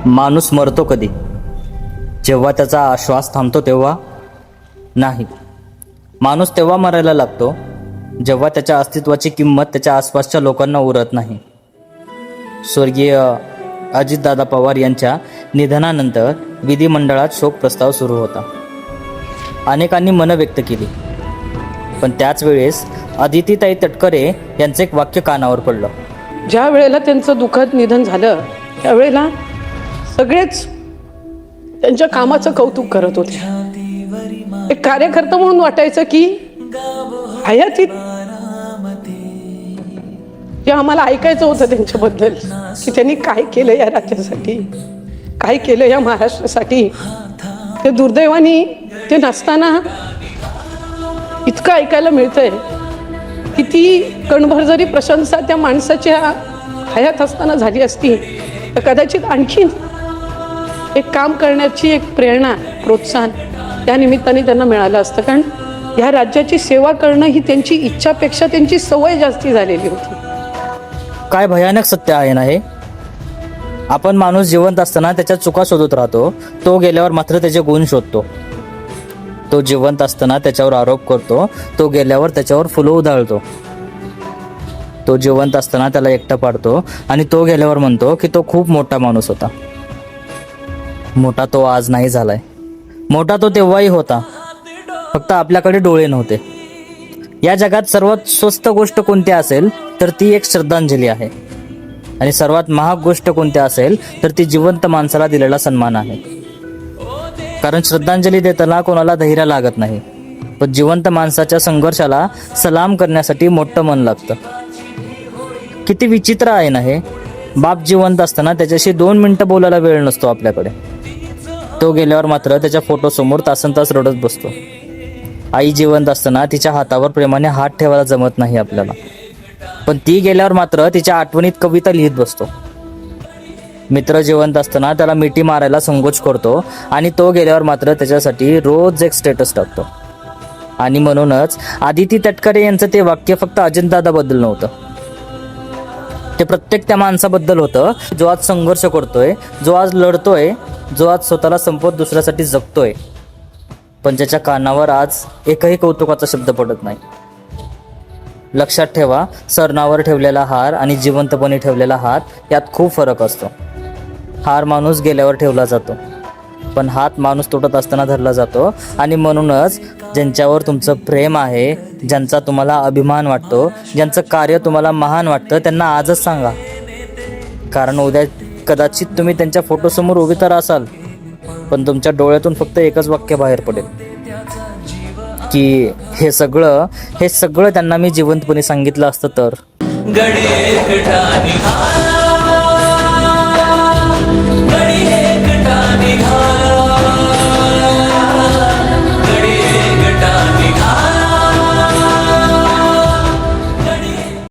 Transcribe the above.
माणूस मरतो कधी? जेव्हा त्याचा श्वास थांबतो तेव्हा नाही. माणूस तेव्हा मरायला लागतो जेव्हा त्याच्या अस्तित्वाची किंमत त्याच्या आसपासच्या लोकांना उरत नाही. स्वर्गीय अजितदादा पवार यांच्या निधनानंतर विधिमंडळात शोक प्रस्ताव सुरू होता. अनेकांनी मनं व्यक्त केली, पण त्याच वेळेस अदितीताई तटकरे यांचं एक वाक्य कानावर पडलं. ज्या वेळेला त्यांचं दुःखद निधन झालं त्यावेळेला सगळेच त्यांच्या कामाचं कौतुक करत होते. एक कार्यकर्ता म्हणून वाटायचं की हयातीत जे आम्हाला ऐकायचं होतं त्यांच्याबद्दल की त्यांनी काय केलं या राज्यासाठी, काय केलं या महाराष्ट्रासाठी, ते दुर्दैवाने ते नसताना इतकं ऐकायला मिळतंय. किती कणभर जरी प्रशंसा त्या माणसाच्या हयात असताना झाली असती तर कदाचित आणखीन एक काम करण्याची एक प्रेरणा, प्रोत्साहन त्या निमित्ताने त्यांना मिळालं असतं. कारण ह्या राज्याची सेवा करणं ही त्यांची इच्छापेक्षा त्यांची सवय जास्ती झालेली होती. काय भयानक सत्य आहे ना हे. आपण माणूस जिवंत असताना त्याच्या चुका शोधत राहतो, तो गेल्यावर मात्र त्याचे गुण शोधतो. तो जिवंत असताना त्याच्यावर आरोप करतो, तो गेल्यावर त्याच्यावर फुलं उधळतो. तो जिवंत असताना त्याला एकटा पाडतो आणि तो गेल्यावर म्हणतो की तो खूप मोठा माणूस होता. मोठा तो आज नाही झालाय, मोठा तो तेव्हाही होता, फक्त आपल्याकडे डोळे नव्हते. या जगात सर्वात स्वस्त गोष्ट कोणती असेल तर ती एक श्रद्धांजली आहे, आणि सर्वात महाग गोष्ट कोणती असेल तर ती जिवंत माणसाला दिलेला सन्मान आहे. कारण श्रद्धांजली देताना कोणाला धैर्य लागत नाही, पण जिवंत माणसाच्या संघर्षाला सलाम करण्यासाठी मोठं मन लागतं. किती विचित्र आहे ना हे. बाप जिवंत असताना त्याच्याशी 2 मिनिटं बोलायला वेळ नसतो आपल्याकडे, तो गेल्यावर मात्र त्याच्या फोटोसमोर तासनतास रडत बसतो. आई जिवंत असताना तिच्या हातावर प्रेमाने हात ठेवायला जमत नाही आपल्याला, पण ती गेल्यावर मात्र तिच्या आठवणीत कविता लिहित बसतो. मित्र जिवंत असताना त्याला मिठी मारायला संकोच करतो, आणि तो गेल्यावर मात्र त्याच्यासाठी रोज एक स्टेटस टाकतो. आणि म्हणूनच अदिती तटकरे यांचं ते वाक्य फक्त अजितदादाबद्दल नव्हतं, ते प्रत्येक त्या माणसाबद्दल होतं जो आज संघर्ष करतोय, जो आज लढतोय, जो आज स्वतःला संपवत दुसऱ्यासाठी जगतोय, पण ज्याच्या कानावर आज एकही कौतुकाचा शब्द पडत नाही. लक्षात ठेवा, सरणावर ठेवलेला हार आणि जिवंतपणे ठेवलेला हात यात खूप फरक असतो. हार माणूस गेल्यावर ठेवला जातो, पण हात माणूस तुटत असताना धरला जातो. आणि म्हणूनच ज्यांच्यावर तुमचं प्रेम आहे, ज्यांचा तुम्हाला अभिमान वाटतो, ज्यांचं कार्य तुम्हाला महान वाटतं, त्यांना आजच सांगा. कारण उद्या कदाचित तुम्ही त्यांच्या फोटोसमोर उभे तर असाल, पण तुमच्या डोळ्यातून फक्त एकच वाक्य बाहेर पडेल की हे सगळं त्यांना मी जिवंतपणे सांगितलं असतं तर.